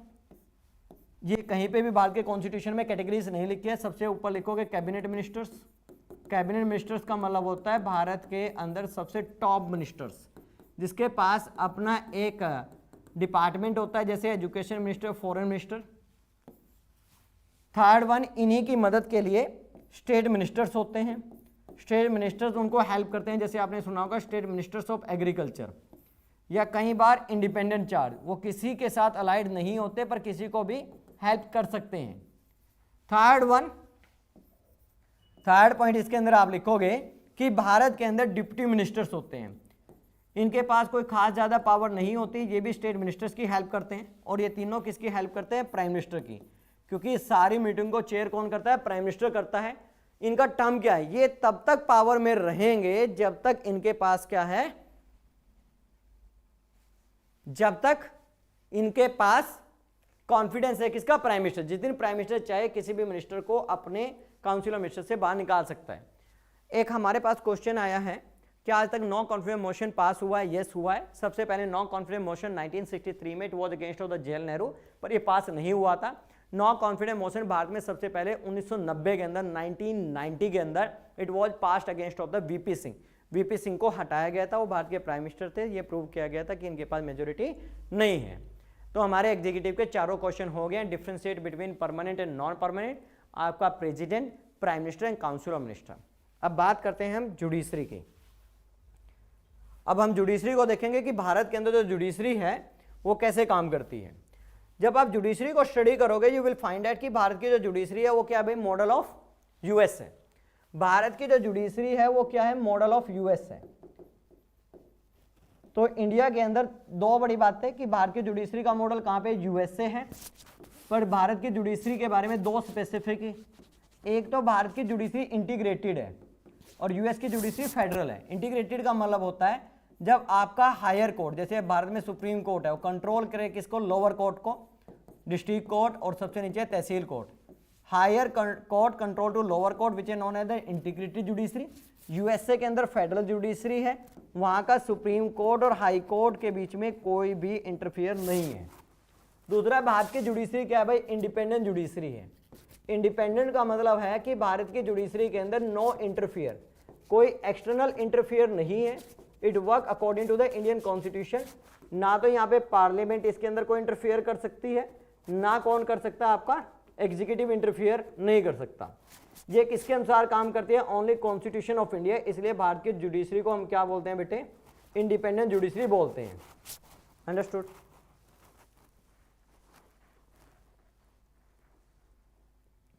ये कहीं पे भी भारत के कॉन्स्टिट्यूशन में कैटेगरीज नहीं लिखी है। सबसे ऊपर लिखोगे कैबिनेट मिनिस्टर्स। कैबिनेट मिनिस्टर्स का मतलब होता है भारत के अंदर सबसे टॉप मिनिस्टर्स, जिसके पास अपना एक डिपार्टमेंट होता है, जैसे education minister, foreign minister. Third one, इन्हीं की मदद के लिए स्टेट मिनिस्टर्स होते हैं। स्टेट मिनिस्टर्स उनको हेल्प करते हैं, जैसे आपने सुना होगा स्टेट मिनिस्टर्स ऑफ एग्रीकल्चर, या कई बार इंडिपेंडेंट चार्ज, वो किसी के साथ अलाइड नहीं होते पर किसी को भी हेल्प कर सकते हैं। थर्ड पॉइंट इसके अंदर आप लिखोगे कि भारत के अंदर डिप्टी मिनिस्टर्स होते हैं, इनके पास कोई खास ज्यादा पावर नहीं होती, ये भी स्टेट मिनिस्टर्स की हेल्प करते हैं। और ये तीनों किसकी हेल्प करते हैं, प्राइम मिनिस्टर की, क्योंकि सारी मीटिंग को चेयर कौन करता है, प्राइम मिनिस्टर करता है। इनका टर्म क्या है, ये तब तक पावर में रहेंगे जब तक इनके पास क्या है, जब तक इनके पास कॉन्फिडेंस है किसका, प्राइम मिनिस्टर। जिस दिन प्राइम मिनिस्टर चाहे किसी भी मिनिस्टर को अपने काउंसिल ऑफ मिनिस्टर से बाहर निकाल सकता है। एक हमारे पास क्वेश्चन आया है, क्या आज तक नो कॉन्फिडेंस मोशन पास हुआ है, यस हुआ है। सबसे पहले नो कॉन्फिडेंस मोशन 1963 में, it was against of the जेल नेहरू, पर ये पास नहीं हुआ था। नो कॉन्फिडेंस मोशन भारत में सबसे पहले 1990 के अंदर 1990 के अंदर it was passed against of the VP Singh. VP Singh को हटाया गया था, वो भारत के प्राइम मिनिस्टर थे। ये प्रूव किया गया था कि इनके पास मेजोरिटी नहीं है। तो हमारे एग्जीक्यूटिव के चारों क्वेश्चन हो गए। Differentiate between permanent and non permanent, आपका president, prime minister and council of minister. अब बात करते हैं हम जुडिशरी की। अब हम जुडिशरी को देखेंगे कि भारत के अंदर जो जुडिशरी है वो कैसे काम करती है। जब आप जुडिशरी को स्टडी करोगे यू विल फाइंड आउट कि भारत की जो जुडिशरी है वो क्या है, मॉडल ऑफ यूएस है। भारत की जो जुडिशरी है वो क्या है, मॉडल ऑफ यूएस है। तो इंडिया के अंदर दो बड़ी बातें कि भारत की जुडिशरी का मॉडल कहां पे, यूएसए है। पर भारत की जुडिशरी के बारे में दो स्पेसिफिक, एक तो भारत की जुडिशरी इंटीग्रेटेड है और यूएस की जुडिशरी फेडरल है। इंटीग्रेटेड का मतलब होता है जब आपका हायर कोर्ट, जैसे भारत में सुप्रीम कोर्ट है, वो कंट्रोल करे किसको, लोअर कोर्ट को, डिस्ट्रिक्ट कोर्ट, और सबसे नीचे tehsil court. Higher court control to lower court which is known as the integrated judiciary. USA के अंदर फेडरल जुडिशरी है, वहां का सुप्रीम कोर्ट और हाई कोर्ट के बीच में कोई भी इंटरफियर नहीं है। दूसरा, भारत की जुडिशरी क्या है भाई, इंडिपेंडेंट जुडिशरी है। इंडिपेंडेंट का मतलब है कि भारत की जुडिशरी के अंदर नो इंटरफियर, कोई एक्सटर्नल इंटरफियर नहीं है। It work according to the Indian constitution. ना तो यहाँ पे पार्लियामेंट इसके अंदर कोई इंटरफियर कर सकती है, ना कौन कर सकता है, आपका एग्जीक्यूटिव इंटरफियर नहीं कर सकता। ये किसके अनुसार काम करती है, ओनली कॉन्स्टिट्यूशन ऑफ इंडिया। इसलिए भारत की जुडिशरी को हम क्या बोलते हैं बेटे, इंडिपेंडेंट जुडिशरी बोलते हैं। अंडरस्टूड।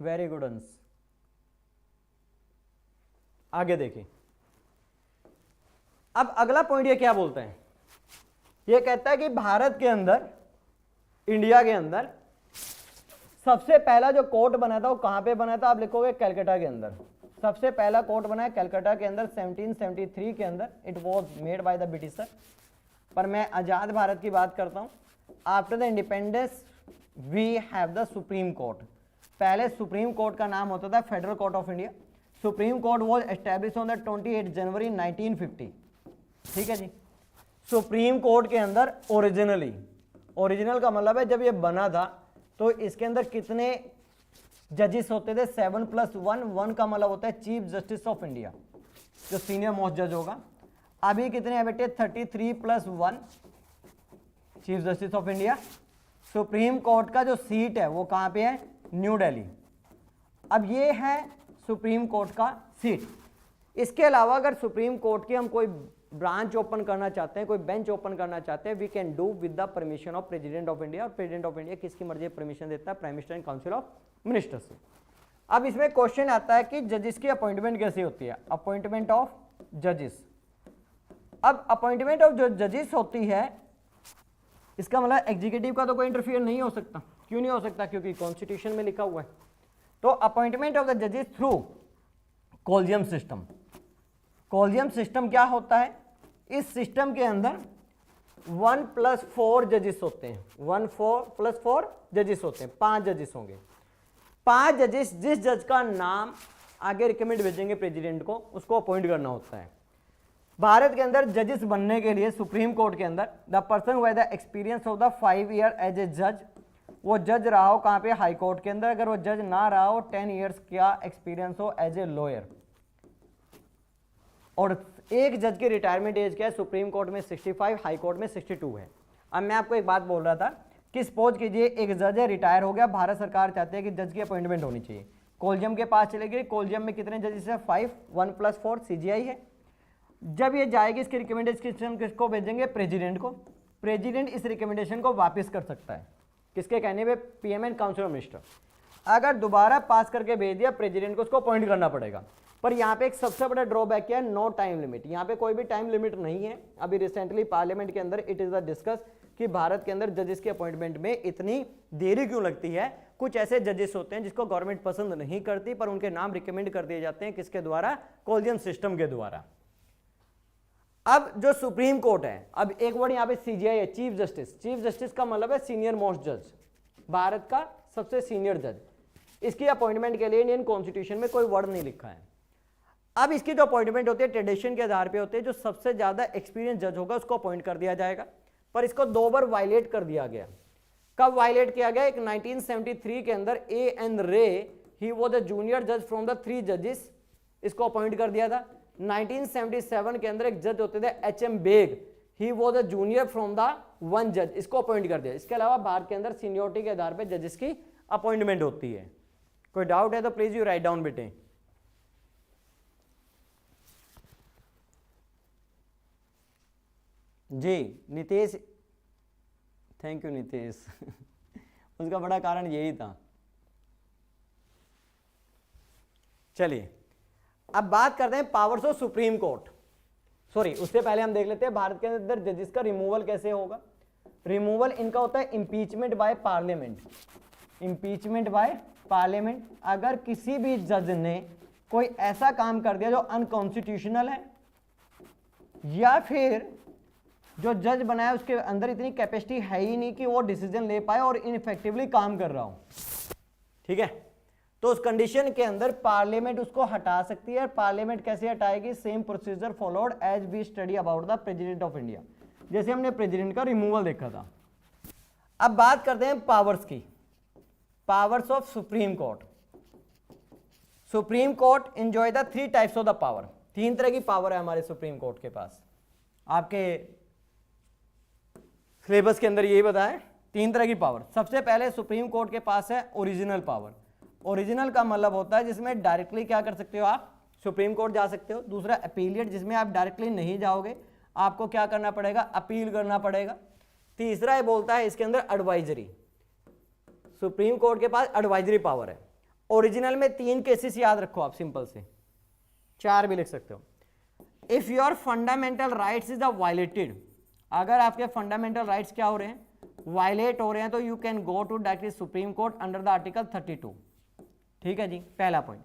वेरी गुड अंश। आगे देखिए, अब अगला पॉइंट ये क्या बोलते हैं, ये कहता है कि भारत के अंदर, इंडिया के अंदर सबसे पहला जो कोर्ट बना था वो कहां पे बना था, आप लिखोगे कैलकाटा के अंदर। सबसे पहला कोर्ट बना है कैलकाटा के अंदर 1773 के अंदर। It was made by the Britisher. पर मैं आजाद भारत की बात करता हूं। After the independence we have the supreme court. पहले सुप्रीम कोर्ट का नाम होता था federal court of India. Supreme court was establish on the 28 January 1950। ठीक है जी। सुप्रीम कोर्ट के अंदर ओरिजिनली, ओरिजिनल का मतलब है जब ये बना था तो इसके अंदर कितने जजेस होते थे, 7+1। 1 का मतलब होता है चीफ जस्टिस ऑफ इंडिया, जो सीनियर मोस्ट जज होगा। अभी कितने हैं बेटे, 33+1 chief justice of India. Supreme court का जो सीट है वो कहां पे है, न्यू दिल्ली। अब ये है सुप्रीम कोर्ट का सीट। इसके अलावा अगर सुप्रीम कोर्ट की हम कोई ब्रांच ओपन करना चाहते हैं, कोई बेंच ओपन करना चाहते हैं, we can do with the permission of president of India. और प्रेसिडेंट ऑफ इंडिया किसकी मर्जी परमिशन देता है, prime minister and council of minister से। अब इसमें क्वेश्चन आता है कि जजेस की अपॉइंटमेंट कैसे होती है, अपॉइंटमेंट ऑफ जजेस। अब अपॉइंटमेंट ऑफ जो जजेस होती है, इसका मतलब एग्जीक्यूटिव का तो कोई इंटरफियर नहीं हो सकता। क्यों नहीं हो सकता, क्योंकि कॉन्स्टिट्यूशन में लिखा हुआ है। तो अपॉइंटमेंट ऑफ द जजेस through collegium system. Collegium system क्या होता है, इस सिस्टम के अंदर 1+4 जजेस होते हैं। 1+4 जजेस होते हैं, 5 जजेस होंगे। 5 जजेस, जिस जज का नाम आगे रिकमेंड भेजेंगे प्रेसिडेंट को, उसको अपॉइंट करना होता है। भारत के अंदर जजेस बनने के लिए सुप्रीम कोर्ट के अंदर the person who has the experience of the 5 year as a जज, वो जज रहा हो कहां पे, हाई कोर्ट के अंदर। अगर वो जज ना रहा हो, 10 ईयर्स का एक्सपीरियंस हो एज ए लॉयर। और एक जज की रिटायरमेंट एज क्या है, सुप्रीम कोर्ट में 65, हाई कोर्ट में 62 है। अब मैं आपको एक बात बोल रहा था कि सपोज कीजिए एक जज है, रिटायर हो गया, भारत सरकार चाहती है कि जज की अपॉइंटमेंट होनी चाहिए। कॉलेजियम के पास चले गए, कॉलेजियम में कितने जजेस है, 5, 1+4 सीजीआई है। जब ये जाएगी इसकी रिकमेंडेशन किसको भेजेंगे, प्रेसिडेंट को। प्रेसिडेंट इस रिकमेंडेशन को वापस कर सकता है, किसके कहने पे, PM and council of minister. अगर दोबारा पास करके भेज दिया प्रेसिडेंट को, उसको अपॉइंट करना पड़ेगा। पर यहाँ पे एक सबसे बड़ा ड्रॉबैक क्या है, नो टाइम लिमिट। यहाँ पे कोई भी टाइम लिमिट नहीं है। अभी रिसेंटली पार्लियामेंट के अंदर इट इज द डिस्कस कि भारत के अंदर जजेस की अपॉइंटमेंट में इतनी देरी क्यों लगती है। कुछ ऐसे जजेस होते हैं जिसको गवर्नमेंट पसंद नहीं करती, पर उनके नाम रिकमेंड कर दिए जाते हैं, किसके द्वारा, कॉलेजियम सिस्टम के द्वारा। अब जो सुप्रीम कोर्ट है, अब एक वर्ड यहाँ पे सीजीआई है, चीफ जस्टिस। चीफ जस्टिस का मतलब है सीनियर मोस्ट जज, भारत का सबसे सीनियर जज। इसकी अपॉइंटमेंट के लिए इंडियन कॉन्स्टिट्यूशन में कोई वर्ड नहीं लिखा है। अब इसकी जो अपॉइंटमेंट होती है ट्रेडिशन के आधार पे होती है, जो सबसे ज्यादा एक्सपीरियंस जज होगा उसको अपॉइंट कर दिया जाएगा। पर इसको 2 बार वायलेट कर दिया गया। कब वायलेट किया गया? एक 1973 के अंदर A.N. रे, ही वॉज अ जूनियर जज फ्रॉम द 3 जजेस, इसको अपॉइंट कर दिया था। 1977 के अंदर एक जज होते थे H.M. Beg, he was a junior from the 1 जज, इसको अपॉइंट कर दिया। इसके अलावा भारत के अंदर सीनियोरिटी के आधार पर जजेस की अपॉइंटमेंट होती है। कोई डाउट है तो प्लीज यू राइट डाउन बेटे। जी नितेश, थैंक यू नितेश उसका बड़ा कारण यही था। चलिए अब बात करते हैं powers of supreme court. Sorry, उससे पहले हम देख लेते हैं भारत के अंदर जजेस का रिमूवल कैसे होगा। रिमूवल इनका होता है impeachment by parliament. Impeachment by parliament, अगर किसी भी जज ने कोई ऐसा काम कर दिया जो अनकॉन्स्टिट्यूशनल है, या फिर जो जज बनाया उसके अंदर इतनी कैपेसिटी है ही नहीं कि वो डिसीजन ले पाए और इनफेक्टिवली काम कर रहा हो, ठीक है, तो उस कंडीशन के अंदर पार्लियामेंट उसको हटा सकती है। पार्लियामेंट कैसे हटाएगी? Same procedure followed as we study about the president of India, जैसे हमने प्रेसिडेंट का रिमूवल देखा था। अब बात करते हैं पावर्स की। Powers of supreme court. Supreme court enjoy the 3 types of the power. 3 तरह की पावर है हमारे सुप्रीम कोर्ट के पास। आपके सिलेबस के अंदर यही बताया 3 तरह की पावर। सबसे पहले सुप्रीम कोर्ट के पास है ओरिजिनल पावर। ओरिजिनल का मतलब होता है जिसमें डायरेक्टली क्या कर सकते हो, आप सुप्रीम कोर्ट जा सकते हो। दूसरा अपीलिएट, जिसमें आप डायरेक्टली नहीं जाओगे, आपको क्या करना पड़ेगा? अपील करना पड़ेगा। तीसरा ये बोलता है इसके अंदर एडवाइजरी। सुप्रीम कोर्ट के पास एडवाइजरी पावर है। ओरिजिनल में 3 केसेस याद रखो आप, सिंपल से 4 भी लिख सकते हो। If your fundamental rights is violated, अगर आपके फंडामेंटल राइट्स क्या हो रहे हैं? वायलेट हो रहे हैं, तो you can go to directly supreme court under the article 32। ठीक है जी, पहला पॉइंट।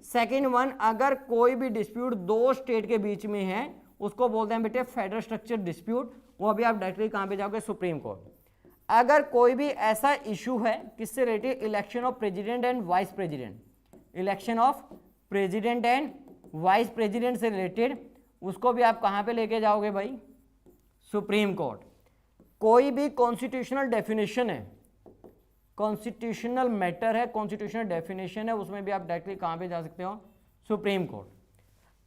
सेकेंड वन, अगर कोई भी डिस्प्यूट 2 स्टेट के बीच में है, उसको बोलते हैं बेटे फेडरल स्ट्रक्चर डिस्प्यूट। वो अभी आप डायरेक्टली कहां पे जाओगे? Supreme court. अगर कोई भी ऐसा इशू है किससे related? Election of president and vice president. Election of president and vice president से रिलेटेड, उसको भी आप कहां पे लेके जाओगे भाई? Supreme court. कोई भी कॉन्स्टिट्यूशनल डेफिनेशन है, कॉन्स्टिट्यूशनल मैटर है, कॉन्स्टिट्यूशनल डेफिनेशन है, उसमें भी आप डायरेक्टली कहां पे जा सकते हो? Supreme court.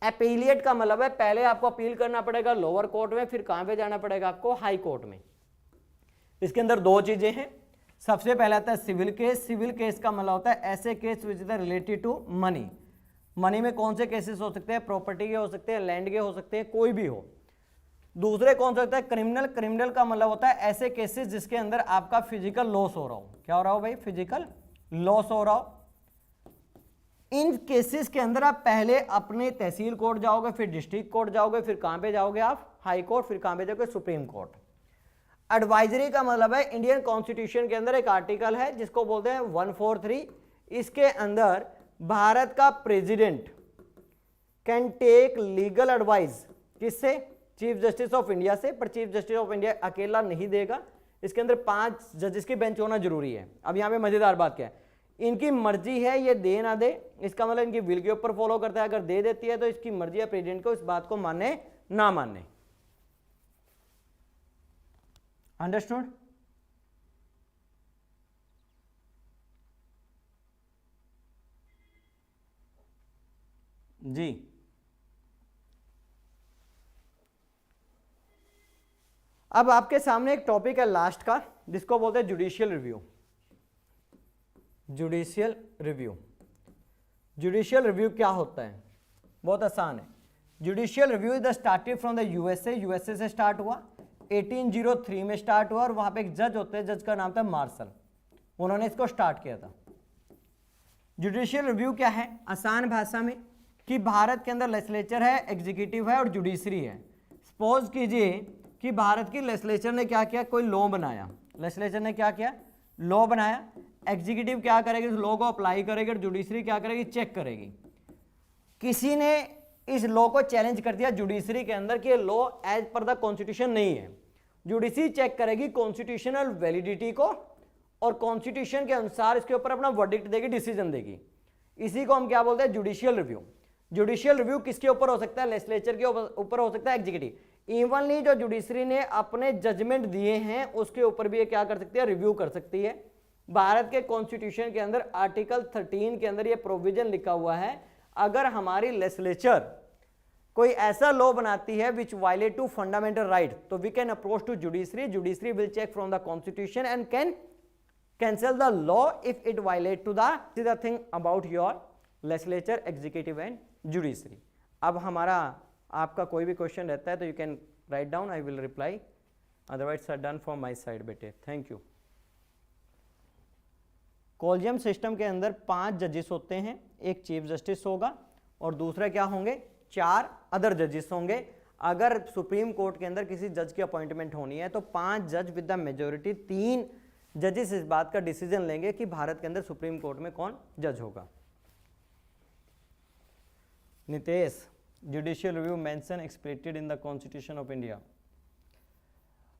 अपीलिएट का मतलब है पहले आपको अपील करना पड़ेगा लोअर कोर्ट में, फिर कहां पे जाना पड़ेगा आपको? हाई कोर्ट में। इसके अंदर 2 चीजें हैं। सबसे पहला आता है सिविल केस। सिविल केस का मतलब होता है ऐसे case which is related to money. Money में कौन से केसेस हो सकते हैं? प्रॉपर्टी के हो सकते हैं, लैंड के हो सकते हैं, कोई भी हो। दूसरे कौन सा होता है? क्रिमिनल। क्रिमिनल का मतलब होता है ऐसे केसेस जिसके अंदर आपका फिजिकल लॉस हो रहा हो। क्या हो रहा हो भाई? फिजिकल लॉस हो रहा हो। इन केसेस के अंदर आप पहले अपने तहसील कोर्ट जाओगे, फिर डिस्ट्रिक्ट कोर्ट जाओगे, फिर कहां पे जाओगे आप? हाई कोर्ट, फिर कहां पे जाओगे? Supreme court. एडवाइजरी का मतलब है इंडियन कॉन्स्टिट्यूशन के अंदर एक आर्टिकल है जिसको बोलते हैं 143। इसके अंदर भारत का president can take legal advice किससे? चीफ जस्टिस ऑफ इंडिया से। पर चीफ जस्टिस ऑफ इंडिया अकेला नहीं देगा, इसके अंदर 5 जजेस की बेंच होना जरूरी है। अब यहाँ पे मजेदार बात क्या है? इनकी मर्जी है ये दे ना दे, इसका मतलब इनकी विल के ऊपर फॉलो करता है। अगर दे देती है तो इसकी मर्जी है प्रेसिडेंट को इस बात को मानने ना मानने। अंडरस्टूड? जी अब आपके सामने एक टॉपिक है लास्ट का, जिसको बोलते हैं judicial review. Judicial review. Judicial review क्या होता है? बहुत आसान है। Judicial review is started from the USA. USA से स्टार्ट हुआ, 1803 में स्टार्ट हुआ, और वहां पे एक जज होते हैं, जज का नाम था मार्शल, उन्होंने इसको स्टार्ट किया था। जुडिशियल रिव्यू क्या है? आसान भाषा में कि भारत के अंदर लेजिस्लेचर है, एग्जीक्यूटिव है और जुडिशरी है। सपोज कीजिए कि भारत की लेजिस्लेचर ने क्या किया? कोई लॉ बनाया। लेजिस्लेचर ने क्या किया? लॉ बनाया। एग्जीक्यूटिव क्या करेगी? उस लॉ को अप्लाई करेगी, और जुडिशरी क्या करेगी? चेक करेगी। किसी ने इस लॉ को चैलेंज कर दिया जुडिशरी के अंदर कि ये law as per the constitution नहीं है। जुडिशरी चेक करेगी कॉन्स्टिट्यूशनल वैलिडिटी को, और कॉन्स्टिट्यूशन के अनुसार इसके ऊपर अपना वर्डिक्ट देगी, डिसीजन देगी। इसी को हम क्या बोलते हैं? Judicial review. जुडिशियल रिव्यू किसके ऊपर हो सकता है? लेजिस्लेचर के ऊपर हो सकता है, एग्जीक्यूटिव। इवनली जो जुडिशरी ने अपने जजमेंट दिए हैं उसके ऊपर भी ये क्या कर सकती है, रिव्यू कर सकती है। भारत के कॉन्स्टिट्यूशन के अंदर आर्टिकल 13 के अंदर ये प्रोविजन लिखा हुआ है, अगर हमारी लेजिस्लेचर कोई ऐसा लॉ बनाती है which violate to fundamental right, तो we can approach to judiciary, judiciary will check from the constitution and can cancel the law if it violate to the thing about your legislature, executive and judiciary. अब हमारा आपका कोई भी question रहता है तो you can write down, I will reply, otherwise are done from my side बेटे, thank you. Collegium system के अंदर 5 जजेस होते हैं, एक चीफ जस्टिस होगा और दूसरे क्या होंगे, 4 अदर जजेस होंगे। अगर सुप्रीम कोर्ट के अंदर किसी जज की अपॉइंटमेंट होनी है तो 5 जज विद द मेजोरिटी, 3 जजेस इस बात का डिसीजन लेंगे कि भारत के अंदर सुप्रीम कोर्ट में कौन जज होगा। Nitesh, judicial review mention explicited in the constitution of India.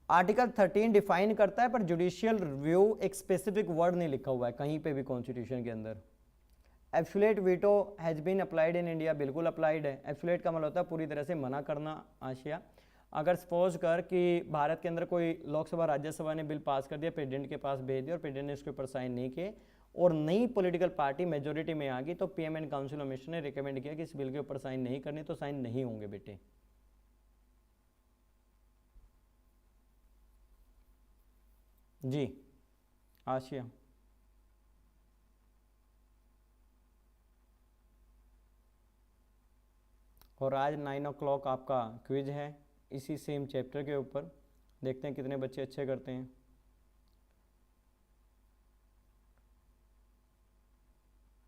Article 13 define करता है पर जुडिशियल रिव्यू एक स्पेसिफिक वर्ड नहीं लिखा हुआ है कहीं पे भी कॉन्स्टिट्यूशन के अंदर। Absolute veto has been applied in India, बिल्कुल अप्लाइड है। एब्सोल्यूट का मतलब होता है पूरी तरह से मना करना आशिया। अगर सपोज कर कि भारत के अंदर कोई लोकसभा राज्यसभा ने बिल पास कर दिया, प्रेसिडेंट के पास भेज दिया और प्रेसिडेंट ने उसके ऊपर साइन नहीं किए और नई पॉलिटिकल पार्टी मेजोरिटी में आ गई, तो PM and council of minister ने रिकमेंड किया कि इस बिल के ऊपर साइन नहीं करनी, तो साइन नहीं होंगे बेटे। जी आशिया, और आज 9 o'clock आपका क्विज है इसी सेम चैप्टर के ऊपर, देखते हैं कितने बच्चे अच्छे करते हैं।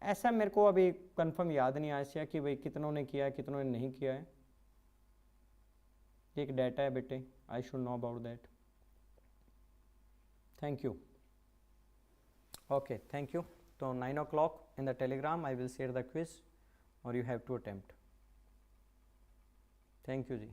ऐसा मेरे को अभी कंफर्म याद नहीं आशिया कि भाई कितनों ने किया है कितनों ने नहीं किया है, एक डाटा है बेटे, I should know about that. Thank you, okay thank you. तो 9 o'clock in the telegram I will share the quiz or you have to attempt. Thank you ji.